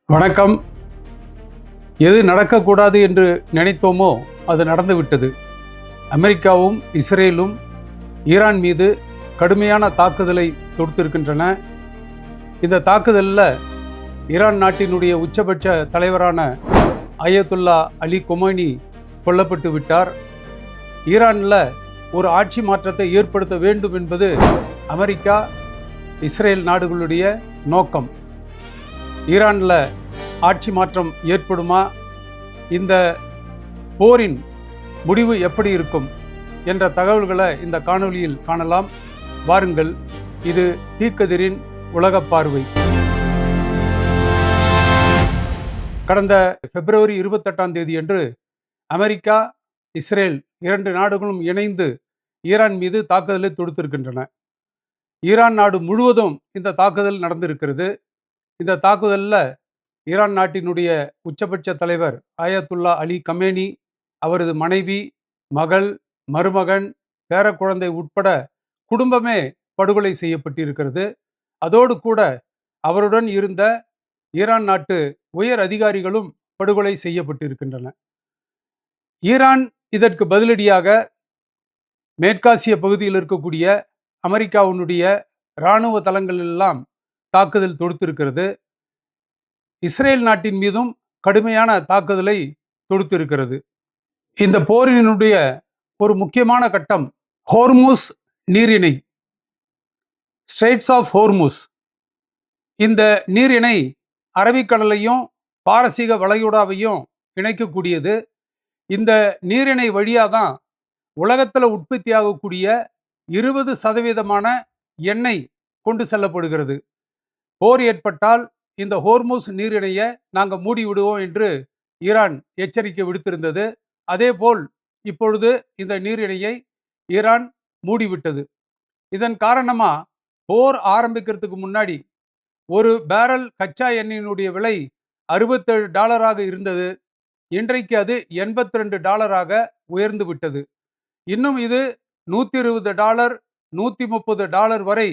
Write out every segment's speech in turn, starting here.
வணக்கம். எது நடக்கக்கூடாது என்று நினைத்தோமோ அது நடந்துவிட்டது. அமெரிக்காவும் இஸ்ரேலும் ஈரான் மீது கடுமையான தாக்குதலை தொடுத்திருக்கின்றன. இந்த தாக்குதலில் ஈரான் நாட்டினுடைய உச்சபட்ச தலைவரான அயத்துல்லா அலி கொமேனி கொல்லப்பட்டு விட்டார். ஈரானில் ஒரு ஆட்சி மாற்றத்தை ஏற்படுத்த வேண்டும் என்பது அமெரிக்கா இஸ்ரேல் நாடுகளுடைய நோக்கம். ஈரானில் ஆட்சி மாற்றம் ஏற்படுமா, இந்த போரின் முடிவு எப்படி இருக்கும் என்ற தகவல்களை இந்த காணொளியில் காணலாம். வாருங்கள், இது தீக்கதிரின் உலக பார்வை. கடந்த பிப்ரவரி 28 அன்று அமெரிக்கா இஸ்ரேல் இரண்டு நாடுகளும் இணைந்து ஈரான் மீது தாக்குதலை தொடுத்திருக்கின்றன. ஈரான் நாடு முழுவதும் இந்த தாக்குதல் நடந்திருக்கிறது. இந்த தாக்குதலில் ஈரான் நாட்டினுடைய உச்சபட்ச தலைவர் அயத்துல்லா அலி கமேனி, அவரது மனைவி, மகள், மருமகன், பேரக்குழந்தை உட்பட குடும்பமே படுகொலை செய்யப்பட்டிருக்கிறது. அதோடு கூட அவருடன் இருந்த ஈரான் நாட்டு உயர் அதிகாரிகளும் படுகொலை செய்யப்பட்டிருக்கின்றன. ஈரான் இதற்கு பதிலடியாக மேற்காசிய பகுதியில் இருக்கக்கூடிய அமெரிக்காவினுடைய இராணுவ தளங்களெல்லாம் தாக்குதல் தொடுத்திருக்கிறது. இஸ்ரேல் நாட்டின் மீதும் கடுமையான தாக்குதலை தொடுத்திருக்கிறது. இந்த போரினுடைய ஒரு முக்கியமான கட்டம் ஹோர்முஸ் நீரிணை, ஸ்ட்ரெய்ட்ஸ் ஆஃப் ஹோர்முஸ். இந்த நீரிணை அரபிக்கடலையும் பாரசீக வளைகுடாவையும் இணைக்கக்கூடியது. இந்த நீரிணை வழியாக தான் உலகத்தில் உற்பத்தி ஆகக்கூடிய 20% எண்ணெய் கொண்டு செல்லப்படுகிறது. போர் ஏற்பட்டால் இந்த ஹோர்முஸ் நீரிணையை நாங்கள் மூடி விடுவோம் என்று ஈரான் எச்சரிக்கை விடுத்திருந்தது. அதேபோல் இப்பொழுது இந்த நீரிணையை ஈரான் மூடிவிட்டது. இதன் காரணமாக போர் ஆரம்பிக்கிறதுக்கு முன்னாடி ஒரு பேரல் கச்சா எண்ணெயினுடைய விலை $67 இருந்தது. இன்றைக்கு அது $82 உயர்ந்து விட்டது. இன்னும் இது $120, $130 வரை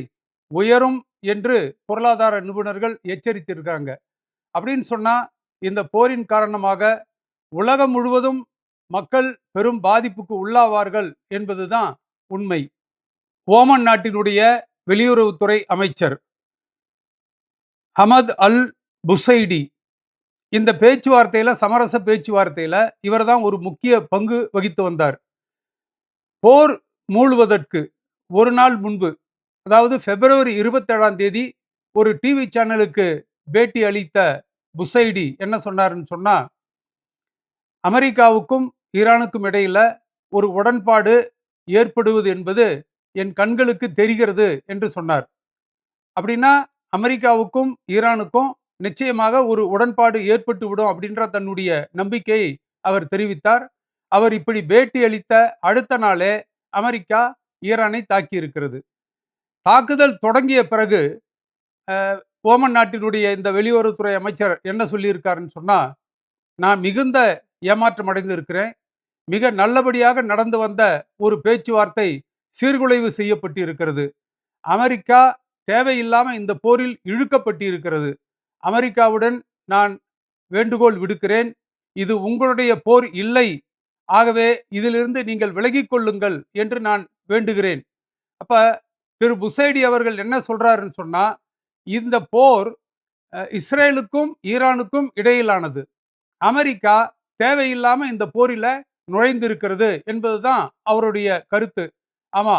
உயரும் என்று பொருளாதார நிபுணர்கள் எச்சரித்திருக்காங்க. அப்படின்னு சொன்னா இந்த போரின் காரணமாக உலகம் முழுவதும் மக்கள் பெரும் பாதிப்புக்கு உள்ளாவார்கள் என்பதுதான் உண்மை. ஓமன் நாட்டினுடைய வெளியுறவுத்துறை அமைச்சர் ஹமத் அல் புசைடி இந்த பேச்சுவார்த்தையில, சமரச பேச்சுவார்த்தையில இவர் தான் ஒரு முக்கிய பங்கு வகித்து வந்தார். போர் மூழ்வதற்கு ஒரு நாள் முன்பு, அதாவது பிப்ரவரி 27 ஒரு டிவி சேனலுக்கு பேட்டி அளித்த புசைடி என்ன சொன்னாருன்னு சொன்னா, அமெரிக்காவுக்கும் ஈரானுக்கும் இடையில ஒரு உடன்பாடு ஏற்படுவது என்பது என் கண்களுக்கு தெரிகிறது என்று சொன்னார். அப்படின்னா அமெரிக்காவுக்கும் ஈரானுக்கும் நிச்சயமாக ஒரு உடன்பாடு ஏற்பட்டு விடும் அப்படின்ற தன்னுடைய நம்பிக்கையை அவர் தெரிவித்தார். அவர் இப்படி பேட்டி அளித்த அடுத்த நாளே அமெரிக்கா ஈரானை தாக்கி இருக்கிறது. தாக்குதல் தொடங்கிய பிறகு ஓமன் நாட்டினுடைய இந்த வெளியுறவுத்துறை அமைச்சர் என்ன சொல்லியிருக்காருன்னு சொன்னா, நான் மிகுந்த ஏமாற்றம் அடைந்து இருக்கிறேன். மிக நல்லபடியாக நடந்து வந்த ஒரு பேச்சுவார்த்தை சீர்குலைவு செய்யப்பட்டு இருக்கிறது. அமெரிக்கா தேவையில்லாம இந்த போரில் இழுக்கப்பட்டு இருக்கிறது. அமெரிக்காவுடன் நான் வேண்டுகோள் விடுக்கிறேன். இது உங்களுடைய போர் இல்லை. ஆகவே இதிலிருந்து நீங்கள் விலகிக் கொள்ளுங்கள் என்று நான் வேண்டுகிறேன். அப்ப திரு புசைடி அவர்கள் என்ன சொல்றாருன்னு சொன்னா, இந்த போர் இஸ்ரேலுக்கும் ஈரானுக்கும் இடையிலானது. அமெரிக்கா தேவையில்லாம இந்த போரில நுழைந்திருக்கிறது என்பதுதான் அவருடைய கருத்து. ஆமா,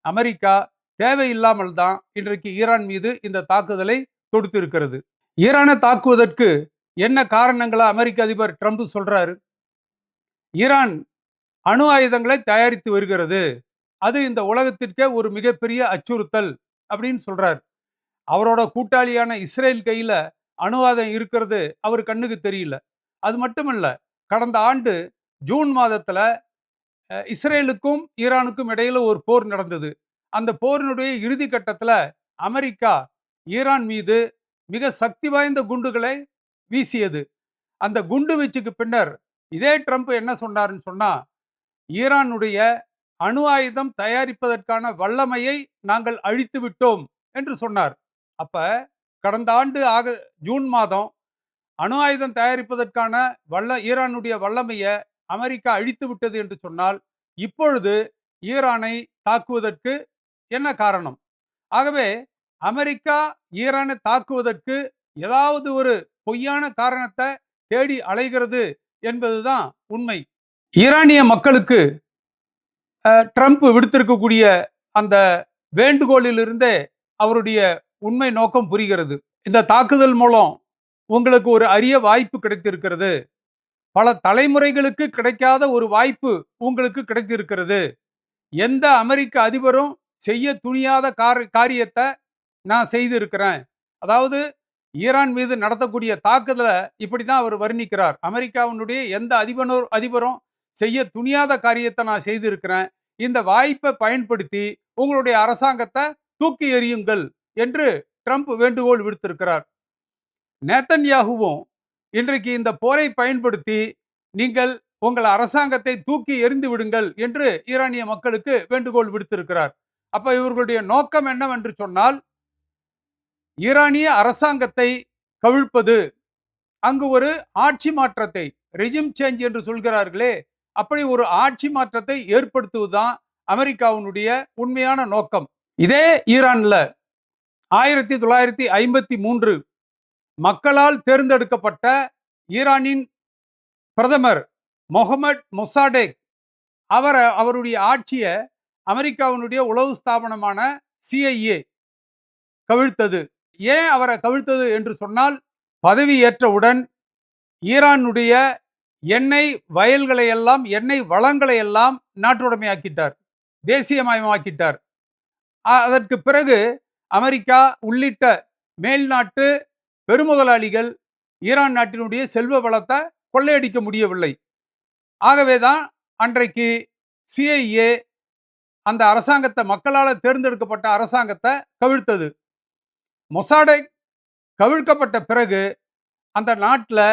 அமெரிக்கா தேவையில்லாமல் தான் இன்றைக்கு ஈரான் மீது இந்த தாக்குதலை தொடுத்திருக்கிறது. ஈரானை தாக்குவதற்கு என்ன காரணங்களா அமெரிக்க அதிபர் ட்ரம்ப் சொல்றாரு? ஈரான் அணு ஆயுதங்களை தயாரித்து வருகிறது, அது இந்த உலகத்திற்கே ஒரு மிகப்பெரிய அச்சுறுத்தல் அப்படின்னு சொல்றார். அவரோட கூட்டாளியான இஸ்ரேல் கையில அணு ஆயுதம் இருக்கிறது அவர் கண்ணுக்கு தெரியல. அது மட்டுமல்ல, கடந்த ஆண்டு ஜூன் மாதத்துல இஸ்ரேலுக்கும் ஈரானுக்கும் இடையில ஒரு போர் நடந்தது. அந்த போரினுடைய இறுதி கட்டத்துல அமெரிக்கா ஈரான் மீது மிக சக்தி வாய்ந்த குண்டுகளை வீசியது. அந்த குண்டு வீச்சுக்கு பின்னர் இதே ட்ரம்ப் என்ன சொன்னாருன்னு சொன்னா, ஈரானுடைய அணு ஆயுதம் தயாரிப்பதற்கான வல்லமையை நாங்கள் அழித்து விட்டோம் என்று சொன்னார். அப்ப கடந்த ஆண்டு ஜூன் மாதம் அணு ஆயுதம் தயாரிப்பதற்கான ஈரானுடைய வல்லமையை அமெரிக்கா அழித்து விட்டது என்று சொன்னால், இப்பொழுது ஈரானை தாக்குவதற்கு என்ன காரணம்? ஆகவே அமெரிக்கா ஈரானை தாக்குவதற்கு ஏதாவது ஒரு பொய்யான காரணத்தை தேடி அலைகிறது என்பதுதான் உண்மை. ஈரானிய மக்களுக்கு ட்ரம்ப் விடுத்திருக்கக்கூடிய அந்த வேண்டுகோளிலிருந்தே அவருடைய உண்மை நோக்கம் புரிகிறது. இந்த தாக்குதல் மூலம் உங்களுக்கு ஒரு அரிய வாய்ப்பு கிடைத்திருக்கிறது. பல தலைமுறைகளுக்கு கிடைக்காத ஒரு வாய்ப்பு உங்களுக்கு கிடைத்திருக்கிறது. எந்த அமெரிக்க அதிபரும் செய்ய துணியாத காரியத்தை நான் செய்திருக்கிறேன். அதாவது ஈரான் மீது நடத்தக்கூடிய தாக்குதலை இப்படிதான் அவர் வர்ணிக்கிறார். அமெரிக்காவினுடைய எந்த அதிபரும் செய்ய துணியாத காரியத்தை நான் செய்திருக்கிறேன். இந்த வாய்ப்பை பயன்படுத்தி உங்களுடைய அரசாங்கத்தை தூக்கி எறியுங்கள் என்று ட்ரம்ப் வேண்டுகோள் விடுத்திருக்கிறார். நேத்தன்யாகுவும் இன்றைக்கு இந்த போரை பயன்படுத்தி நீங்கள் உங்கள் அரசாங்கத்தை தூக்கி எறிந்து விடுங்கள் என்று ஈரானிய மக்களுக்கு வேண்டுகோள் விடுத்திருக்கிறார். அப்ப இவர்களுடைய நோக்கம் என்னவென்று சொன்னால், ஈரானிய அரசாங்கத்தை கவிழ்ப்பது, அங்கு ஒரு ஆட்சி மாற்றத்தை, ரெஜிம் சேஞ்ச் என்று சொல்கிறார்களே, அப்படி ஒரு ஆட்சி மாற்றத்தை ஏற்படுத்துவதுதான் அமெரிக்காவினுடைய உண்மையான நோக்கம். இதே ஈரான்ல 1953 மக்களால் தேர்ந்தெடுக்கப்பட்ட ஈரானின் பிரதமர் மொஹமட் மொசாடெக் அவருடைய ஆட்சியை அமெரிக்காவினுடைய உளவு ஸ்தாபனமான CIA கவிழ்த்தது. ஏன் அவரை கவிழ்த்தது என்று சொன்னால், பதவி ஏற்றவுடன் ஈரானுடைய எண்ணெய் வயல்களை எல்லாம், எண்ணெய் வளங்களை எல்லாம் நாட்டுடைமையாக்கிட்டார், தேசியமயமாக்கிட்டார். அதற்கு பிறகு அமெரிக்கா உள்ளிட்ட மேல்நாட்டு பெருமுதலாளிகள் ஈரான் நாட்டினுடைய செல்வ வளத்தை கொள்ளையடிக்க முடியவில்லை. ஆகவேதான் அன்றைக்கு CIA அந்த அரசாங்கத்தை, மக்களால் தேர்ந்தெடுக்கப்பட்ட அரசாங்கத்தை கவிழ்த்தது. மொசாடெக் கவிழ்க்கப்பட்ட பிறகு அந்த நாட்டில்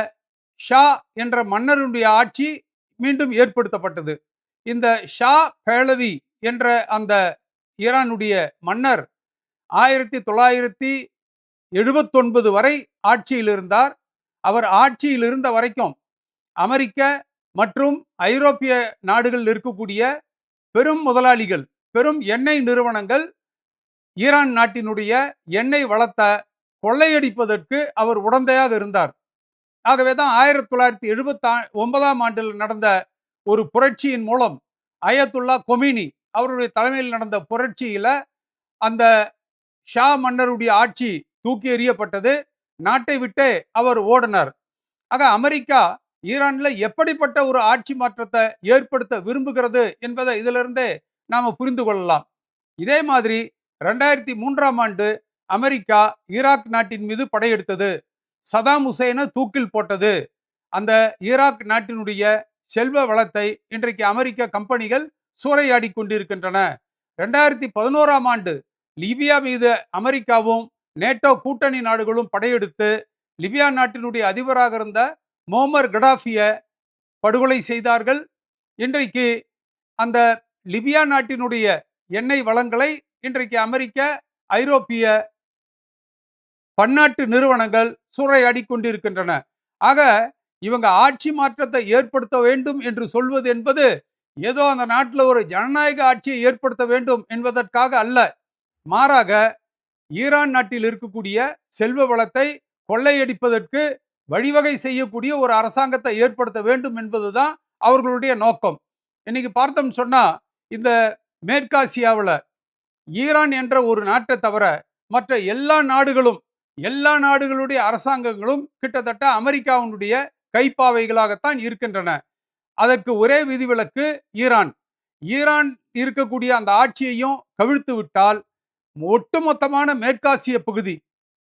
ஷா என்ற மன்னருடைய ஆட்சி மீண்டும் ஏற்படுத்தப்பட்டது. இந்த ஷா பேலவி என்ற அந்த ஈரானுடைய மன்னர் 1979 வரை ஆட்சியில் இருந்தார். அவர் ஆட்சியில் இருந்த வரைக்கும் அமெரிக்க மற்றும் ஐரோப்பிய நாடுகளில் இருக்கக்கூடிய பெரும் முதலாளிகள், பெரும் எண்ணெய் நிறுவனங்கள் ஈரான் நாட்டினுடைய எண்ணெய் வளத்தை கொள்ளையடிப்பதற்கு அவர் உடந்தையாக இருந்தார். ஆகவேதான் 1979 ஆண்டில் நடந்த ஒரு புரட்சியின் மூலம் அயத்துல்லா கொமினி அவருடைய தலைமையில் நடந்த புரட்சியில அந்த ஷா மன்னருடைய ஆட்சி தூக்கி எறியப்பட்டது. நாட்டை விட்டே அவர் ஓடினார். ஆக அமெரிக்கா ஈரான்ல எப்படிப்பட்ட ஒரு ஆட்சி மாற்றத்தை ஏற்படுத்த விரும்புகிறது என்பதை இதிலிருந்தே நாம புரிந்து கொள்ளலாம். இதே மாதிரி 2003 ஆண்டு அமெரிக்கா ஈராக் நாட்டின் மீது படையெடுத்தது. சதாம் ஹுசைனை தூக்கில் போட்டது. அந்த ஈராக் நாட்டினுடைய செல்வ வளத்தை இன்றைக்கு அமெரிக்க கம்பெனிகள் சூறையாடி கொண்டிருக்கின்றன. 2011 ஆண்டு லிபியா மீது அமெரிக்காவும் நேட்டோ கூட்டணி நாடுகளும் படையெடுத்து லிபியா நாட்டினுடைய அதிபராக இருந்த மோமர் கடாஃபிய படுகொலை செய்தார்கள். இன்றைக்கு அந்த லிபியா நாட்டினுடைய எண்ணெய் வளங்களை இன்றைக்கு அமெரிக்க, ஐரோப்பிய பன்னாட்டு நிறுவனங்கள் சூறையாடி கொண்டிருக்கின்றன. ஆக இவங்க ஆட்சி மாற்றத்தை ஏற்படுத்த வேண்டும் என்று சொல்வது என்பது ஏதோ அந்த நாட்டில் ஒரு ஜனநாயக ஆட்சியை ஏற்படுத்த வேண்டும் என்பதற்காக அல்ல. மாறாக ஈரான் நாட்டில் இருக்கக்கூடிய செல்வ வளத்தை கொள்ளையடிப்பதற்கு வழிவகை செய்யக்கூடிய ஒரு அரசாங்கத்தை ஏற்படுத்த வேண்டும் என்பதுதான் அவர்களுடைய நோக்கம். இன்னைக்கு பார்த்தோம் சொன்னா, இந்த மேற்காசியாவில் ஈரான் என்ற ஒரு நாட்டை தவிர மற்ற எல்லா நாடுகளுடைய அரசாங்கங்களும் கிட்டத்தட்ட அமெரிக்காவினுடைய கைப்பாவைகளாகத்தான் இருக்கின்றன. அதற்கு ஒரே விதிவிலக்கு ஈரான். ஈரான் இருக்கக்கூடிய அந்த ஆட்சியையும் கவிழ்த்து விட்டால் ஒட்டுமொத்தமான மேற்காசிய பகுதி,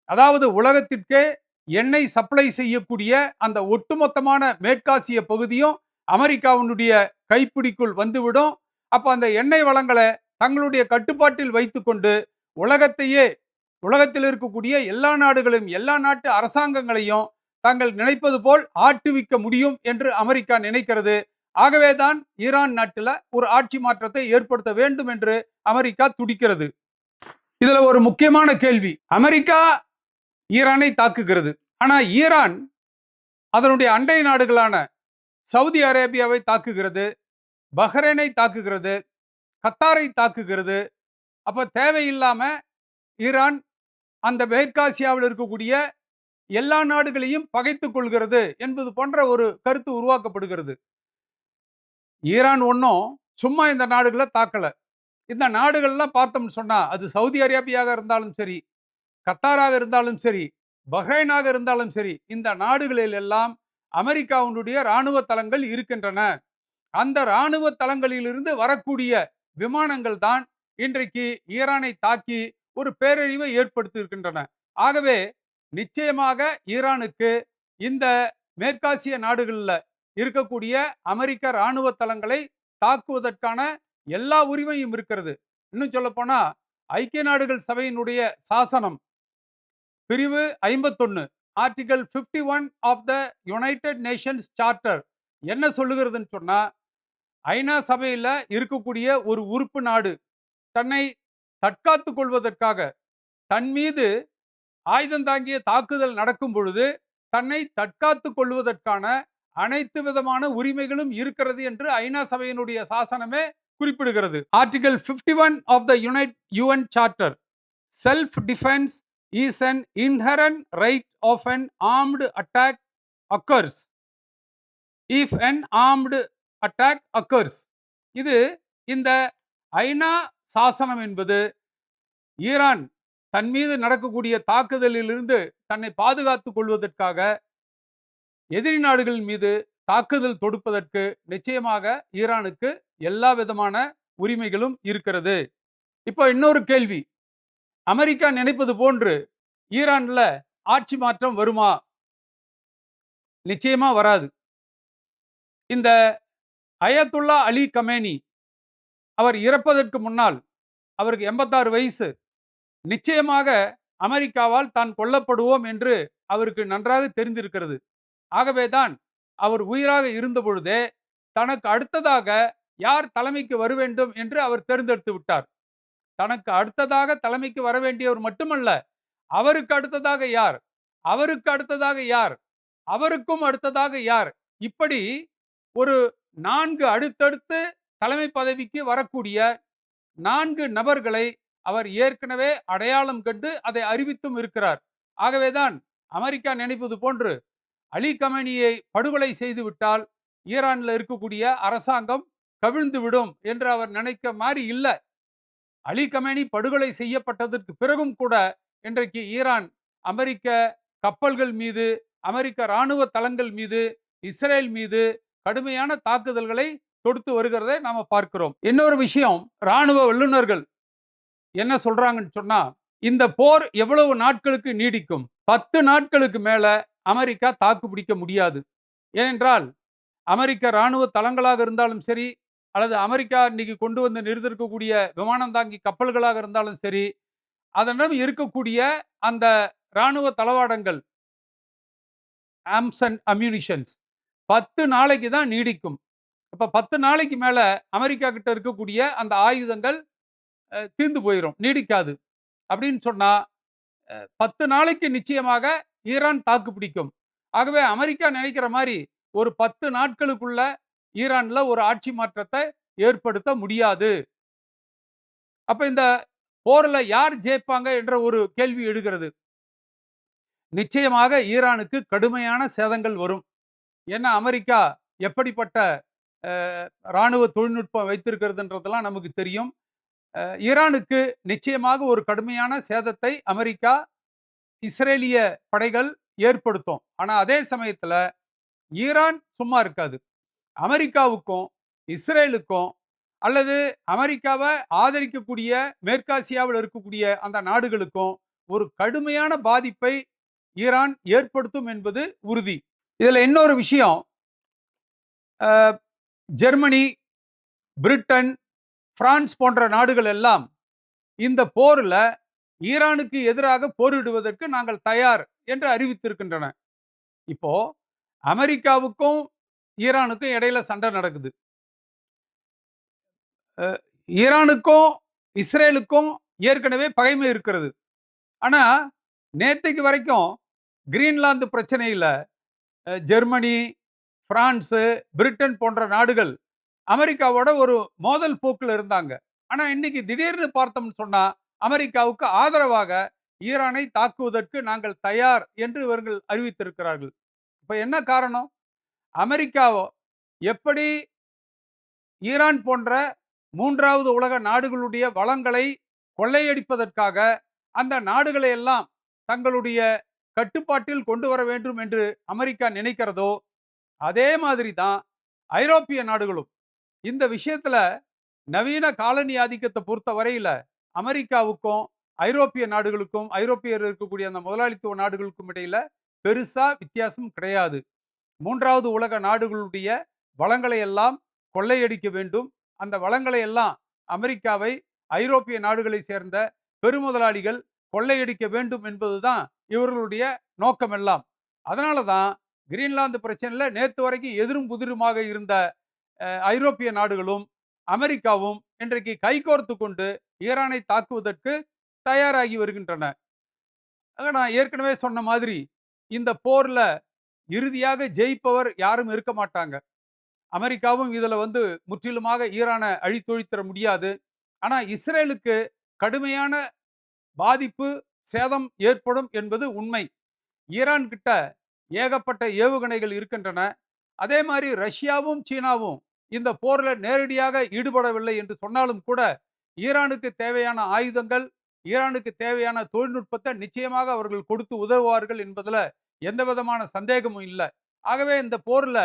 அதாவது உலகத்திற்கே எண்ணெய் சப்ளை செய்யக்கூடிய அந்த ஒட்டுமொத்தமான மேற்காசிய பகுதியும் அமெரிக்காவினுடைய கைப்பிடிக்குள் வந்துவிடும். அப்ப அந்த எண்ணெய் வளங்களை தங்களுடைய கட்டுப்பாட்டில் வைத்துக்கொண்டு உலகத்தில் இருக்கக்கூடிய எல்லா நாடுகளையும், எல்லா நாட்டு அரசாங்கங்களையும் தாங்கள் நினைப்பது போல் ஆட்டுவிக்க முடியும் என்று அமெரிக்கா நினைக்கிறது. ஆகவேதான் ஈரான் நாட்டில் ஒரு ஆட்சி மாற்றத்தை ஏற்படுத்த வேண்டும் என்று அமெரிக்கா துடிக்கிறது. இதுல ஒரு முக்கியமான கேள்வி, அமெரிக்கா ஈரானை தாக்குகிறது. ஆனா ஈரான் அதனுடைய அண்டை நாடுகளான சவுதி அரேபியாவை தாக்குகிறது, பஹ்ரைனை தாக்குகிறது, கத்தாரை தாக்குகிறது. அப்ப தேவையில்லாம ஈரான் அந்த மேற்காசியாவில் இருக்கக்கூடிய எல்லா நாடுகளையும் பகைத்துக் கொள்கிறது என்பது போன்ற ஒரு கருத்து உருவாக்கப்படுகிறது. ஈரான் ஒன்றும் சும்மா இந்த நாடுகளை தாக்கல. இந்த நாடுகள்லாம் பார்த்தோம்னு சொன்னா அது சவுதி அரேபியாக இருந்தாலும் சரி, கத்தாராக இருந்தாலும் சரி, பஹ்ரைனாக இருந்தாலும் சரி, இந்த நாடுகளில் எல்லாம் அமெரிக்காவுடைய ராணுவ தளங்கள் இருக்கின்றன. அந்த ராணுவ தளங்களிலிருந்து வரக்கூடிய விமானங்கள் தான் இன்றைக்கு ஈரானை தாக்கி ஒரு பேரழிவை ஏற்படுத்தி இருக்கின்றன. ஆகவே நிச்சயமாக ஈரானுக்கு இந்த மேற்காசிய நாடுகளில் இருக்கக்கூடிய அமெரிக்க ராணுவ தளங்களை தாக்குவதற்கான எல்லா உரிமையும் இருக்கிறது. இன்னும் சொல்ல போனா ஐக்கிய நாடுகள் சபையினுடைய சாசனம் பிரிவு 51 article 51 of the united nations charter என்ன சொல்லுகிறதுன்னு சொன்னா, ஐநா சபையில் இருக்கக்கூடிய ஒரு உறுப்பு நாடு தன்னை தற்காத்துக் கொள்வதற்காக தன் மீது ஆயுதம் தாங்கிய தாக்குதல் நடக்கும் பொழுது தன்னை தற்காத்துக் கொள்வதற்கான அனைத்து விதமான உரிமைகளும் இருக்கிறது என்று ஐநா சபையினுடைய சாசனமே குறிப்பிடுகிறது. Article 51 of the UN charter, self defence is an inherent right of an armed attack occurs if an armed attack occurs. இது இந்த ஐநா சாசனம் என்பது ஈரான் தன் மீது நடக்கக்கூடிய தாக்குதலிலிருந்து தன்னை பாதுகாத்துக் கொள்வதற்காக எதிரி நாடுகள் மீது தாக்குதல் தொடுப்பதற்கு நிச்சயமாக ஈரானுக்கு எல்லா விதமான உரிமைகளும் இருக்கிறது. இப்போ இன்னொரு கேள்வி, அமெரிக்கா நினைப்பது போன்று ஈரான்ல ஆட்சி மாற்றம் வருமா? நிச்சயமா வராது. இந்த அயத்துல்லா அலி கமேனி அவர் இறப்பதற்கு முன்னால் அவருக்கு 86 வயசு. நிச்சயமாக அமெரிக்காவால் தான் கொல்லப்படுவோம் என்று அவருக்கு நன்றாக தெரிந்திருக்கிறது. ஆகவேதான் அவர் உயிராக இருந்த பொழுதே தனக்கு அடுத்ததாக யார் தலைமைக்கு வர வேண்டும் என்று அவர் தேர்ந்தெடுத்து விட்டார். தனக்கு அடுத்ததாக தலைமைக்கு வர வேண்டியவர் மட்டுமல்ல, அவருக்கு அடுத்ததாக யார், அவருக்கு அடுத்ததாக யார், அவருக்கும் அடுத்ததாக யார், இப்படி ஒரு 4 அடுத்தடுத்து தலைமை பதவிக்கு வரக்கூடிய 4 நபர்களை அவர் ஏற்கனவே அடையாளம் கண்டு அதை அறிவித்தும் இருக்கிறார். ஆகவேதான் அமெரிக்கா நினைப்பது போன்று அலி கமேனியை படுகொலை செய்துவிட்டால் ஈரானில் இருக்கக்கூடிய அரசாங்கம் கவிழ்ந்துவிடும் என்று அவர் நினைக்க மாதிரி இல்லை. அலி கமேனி படுகொலை செய்யப்பட்டதற்கு பிறகும் கூட இன்றைக்கு ஈரான் அமெரிக்க கப்பல்கள் மீது, அமெரிக்க இராணுவ தளங்கள் மீது, இஸ்ரேல் மீது கடுமையான தாக்குதல்களை தொடுத்து வருகிறதை நாம பார்க்கிறோம். இன்னொரு விஷயம், இராணுவ வல்லுநர்கள் என்ன சொல்றாங்கன்னு சொன்னா, இந்த போர் எவ்வளவு நாட்களுக்கு நீடிக்கும்? 10 நாட்களுக்கு மேல அமெரிக்கா தாக்கு பிடிக்க முடியாது. ஏனென்றால் அமெரிக்க இராணுவ தளங்களாக இருந்தாலும் சரி, அல்லது அமெரிக்கா இன்னைக்கு கொண்டு வந்து நிறுத்திருக்கக்கூடிய விமானம் தாங்கி கப்பல்களாக இருந்தாலும் சரி, அதனிடம் இருக்கக்கூடிய அந்த இராணுவ தளவாடங்கள், ஆர்ம்ஸ் அண்ட் அம்யூனிஷன்ஸ் 10 நாளைக்கு தான் நீடிக்கும். அப்ப 10 நாளைக்கு மேல அமெரிக்கா கிட்ட இருக்கக்கூடிய அந்த ஆயுதங்கள் தீர்ந்து போயிடும், நீடிக்காது. அப்படின்னு சொன்னா 10 நாளைக்கு நிச்சயமாக ஈரான் தாக்கு பிடிக்கும். ஆகவே அமெரிக்கா நினைக்கிற மாதிரி ஒரு 10 நாட்களுக்குள்ள ஈரான்ல ஒரு ஆட்சி மாற்றத்தை ஏற்படுத்த முடியாது. அப்ப இந்த போர்ல யார் ஜெயிப்பாங்க என்ற ஒரு கேள்வி எழுகிறது. நிச்சயமாக ஈரானுக்கு கடுமையான சேதங்கள் வரும். ஏன்னா அமெரிக்கா எப்படிப்பட்ட இராணுவ தொழில்நுட்பம் வைத்திருக்கிறதுன்றதெல்லாம் நமக்கு தெரியும். ஈரானுக்கு நிச்சயமாக ஒரு கடுமையான சேதத்தை அமெரிக்கா, இஸ்ரேலிய படைகள் ஏற்படுத்தும். ஆனா அதே சமயத்துல ஈரான் சும்மா இருக்காது. அமெரிக்காவுக்கும் இஸ்ரேலுக்கும் அல்லது அமெரிக்காவை ஆதரிக்கக்கூடிய மேற்காசியாவில் இருக்கக்கூடிய அந்த நாடுகளுக்கும் ஒரு கடுமையான பாதிப்பை ஈரான் ஏற்படுத்தும் என்பது உறுதி. இதுல இன்னொரு விஷயம், ஜெர்மனி, பிரிட்டன், பிரான்ஸ் போன்ற நாடுகள் எல்லாம் இந்த போர்ல ஈரானுக்கு எதிராக போரிடுவதற்கு நாங்கள் தயார் என்று அறிவித்திருக்கின்றன. இப்போ அமெரிக்காவுக்கும் ஈரானுக்கும் இடையில சண்டை நடக்குது. ஈரானுக்கும் இஸ்ரேலுக்கும் ஏற்கனவே பகைமை இருக்கிறது. ஆனா நேத்தைக்கு வரைக்கும் கிரீன்லாந்து பிரச்சனையில ஜெர்மனி, பிரான்ஸு, பிரிட்டன் போன்ற நாடுகள் அமெரிக்காவோட ஒரு மோதல் போக்குல இருந்தாங்க. ஆனா இன்னைக்கு திடீர்னு பார்த்தோம்னு சொன்னா, அமெரிக்காவுக்கு ஆதரவாக ஈரானை தாக்குவதற்கு நாங்கள் தயார் என்று இவர்கள் அறிவித்திருக்கிறார்கள். இப்ப என்ன காரணம்? அமெரிக்காவோ எப்படி ஈரான் போன்ற 3வது உலக நாடுகளுடைய வளங்களை கொள்ளையடிப்பதற்காக அந்த நாடுகளை எல்லாம் தங்களுடைய கட்டுப்பாட்டில் கொண்டு வர வேண்டும் என்று அமெரிக்கா நினைக்கிறதோ, அதே மாதிரி தான் ஐரோப்பிய நாடுகளும். இந்த விஷயத்துல நவீன காலனி ஆதிக்கத்தை பொறுத்த வரையில அமெரிக்காவுக்கும், ஐரோப்பிய நாடுகளுக்கும், ஐரோப்பியர் இருக்கக்கூடிய அந்த முதலாளித்துவ நாடுகளுக்கும் இடையில பெருசா வித்தியாசம் கிடையாது. 3வது உலக நாடுகளுடைய வளங்களை எல்லாம் கொள்ளையடிக்க வேண்டும். அந்த வளங்களை எல்லாம் அமெரிக்காவை, ஐரோப்பிய நாடுகளை சேர்ந்த பெருமுதலாளிகள் கொள்ளையடிக்க வேண்டும் என்பதுதான் இவர்களுடைய நோக்கமெல்லாம். அதனால தான் கிரீன்லாந்து பிரச்சனையில நேத்து வரைக்கும் எதிரும் புதிருமாக இருந்த ஐரோப்பிய நாடுகளும், அமெரிக்காவும் இன்றைக்கு கைகோர்த்து கொண்டு ஈரானை தாக்குவதற்கு தயாராகி வருகின்றன. நான் ஏற்கனவே சொன்ன மாதிரி இந்த போர்ல இறுதியாக ஜெயிப்பவர் யாரும் இருக்க மாட்டாங்க. அமெரிக்காவும் இதுல முற்றிலுமாக ஈரான அழித்தொழித்திட முடியாது. ஆனா இஸ்ரேலுக்கு கடுமையான பாதிப்பு, சேதம் ஏற்படும் என்பது உண்மை. ஈரான் கிட்ட ஏகப்பட்ட ஏவுகணைகள் இருக்கின்றன. அதே மாரி ரஷ்யாவும், சீனாவும் இந்த போர்ல நேரடியாக ஈடுபடவில்லை என்று சொன்னாலும் கூட, ஈரானுக்கு தேவையான ஆயுதங்கள், ஈரானுக்கு தேவையான தொழில்நுட்பத்த நிச்சயமாக அவர்கள் கொடுத்து உதவுவார்கள் என்பதுல எந்த விதமான சந்தேகமும் இல்ல. ஆகவே இந்த போர்ல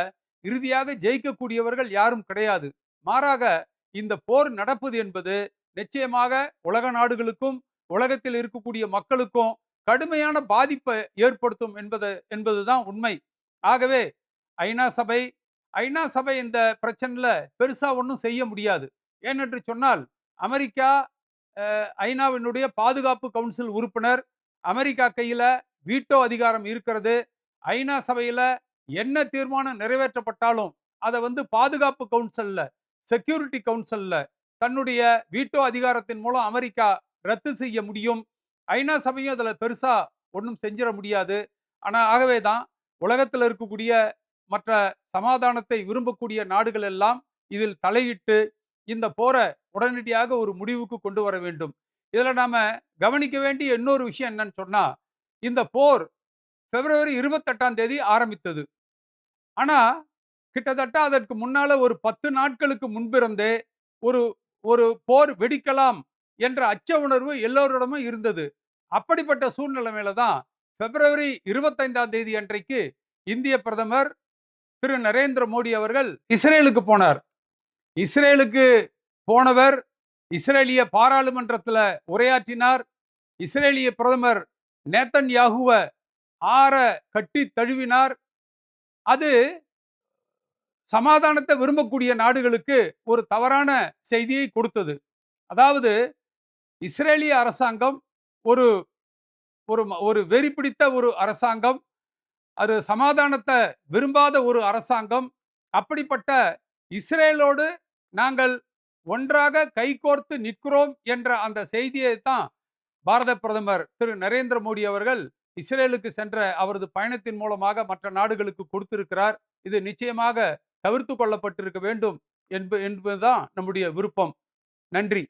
இறுதியாக ஜெயிக்கக்கூடியவர்கள் யாரும் கிடையாது. மாறாக இந்த போர் நடப்பது என்பது நிச்சயமாக உலக நாடுகளுக்கும், உலகத்தில் இருக்கக்கூடிய மக்களுக்கும் கடுமையான பாதிப்பை ஏற்படுத்தும் என்பதுதான் உண்மை. ஆகவே ஐநா சபை ஐநா சபை இந்த பிரச்சனையில பெருசா ஒண்ணும் செய்ய முடியாது. ஏனென்று சொன்னால், அமெரிக்கா ஐநாவினுடைய பாதுகாப்பு கவுன்சில் உறுப்பினர். அமெரிக்கா கையில வீட்டோ அதிகாரம் இருக்கிறது. ஐநா சபையில என்ன தீர்மானம் நிறைவேற்றப்பட்டாலும், அத பாதுகாப்பு கவுன்சில்ல, செக்யூரிட்டி கவுன்சில்ல தன்னுடைய வீட்டோ அதிகாரத்தின் மூலம் அமெரிக்கா ரத்து செய்ய முடியும். ஐநா சபையும் அதுல பெருசா ஒண்ணும் செஞ்சிட முடியாது. ஆனா ஆகவே தான் உலகத்துல இருக்கக்கூடிய மற்ற சமாதானத்தை விரும்பக்கூடிய நாடுகள் எல்லாம் இதில் தலையிட்டு இந்த போர உடனடியாக ஒரு முடிவுக்கு கொண்டு வர வேண்டும். இதுல நாம கவனிக்க வேண்டிய இன்னொரு விஷயம் என்னன்னு சொன்னா, இந்த போர் பிப்ரவரி 28ஆம் தேதி ஆரம்பித்தது. ஆனா, கிட்டத்தட்ட அதற்கு முன்னால ஒரு 10 நாட்களுக்கு முன்பிருந்தே ஒரு ஒரு போர் வெடிக்கலாம் என்ற அச்ச உணர்வு எல்லோரிடமும் இருந்தது. அப்படிப்பட்ட சூழ்நிலைமையில தான் பிப்ரவரி 25ஆம் தேதி அன்றைக்கு இந்திய பிரதமர் திரு நரேந்திர மோடி அவர்கள் இஸ்ரேலுக்கு போனார். இஸ்ரேலுக்கு போனவர் இஸ்ரேலிய பாராளுமன்றத்துல உரையாற்றினார். இஸ்ரேலிய பிரதமர் நேத்தன்யாகுவ ஆற கட்டி தழுவினார். அது சமாதானத்தை விரும்பக்கூடிய நாடுகளுக்கு ஒரு தவறான செய்தியை கொடுத்தது. அதாவது இஸ்ரேலிய அரசாங்கம் ஒரு ஒரு ஒரு வெறி பிடித்த ஒரு அரசாங்கம். அது சமாதானத்தை விரும்பாத ஒரு அரசாங்கம். அப்படிப்பட்ட இஸ்ரேலோடு நாங்கள் ஒன்றாக கைகோர்த்து நிற்கிறோம் என்ற அந்த செய்தியை தான் பாரத பிரதமர் திரு நரேந்திர மோடி அவர்கள் இஸ்ரேலுக்கு சென்ற அவரது பயணத்தின் மூலமாக மற்ற நாடுகளுக்கு கொடுத்திருக்கிறார். இது நிச்சயமாக தவிர்த்து கொள்ளப்பட்டிருக்க வேண்டும் என்பதுதான் நம்முடைய விருப்பம். நன்றி.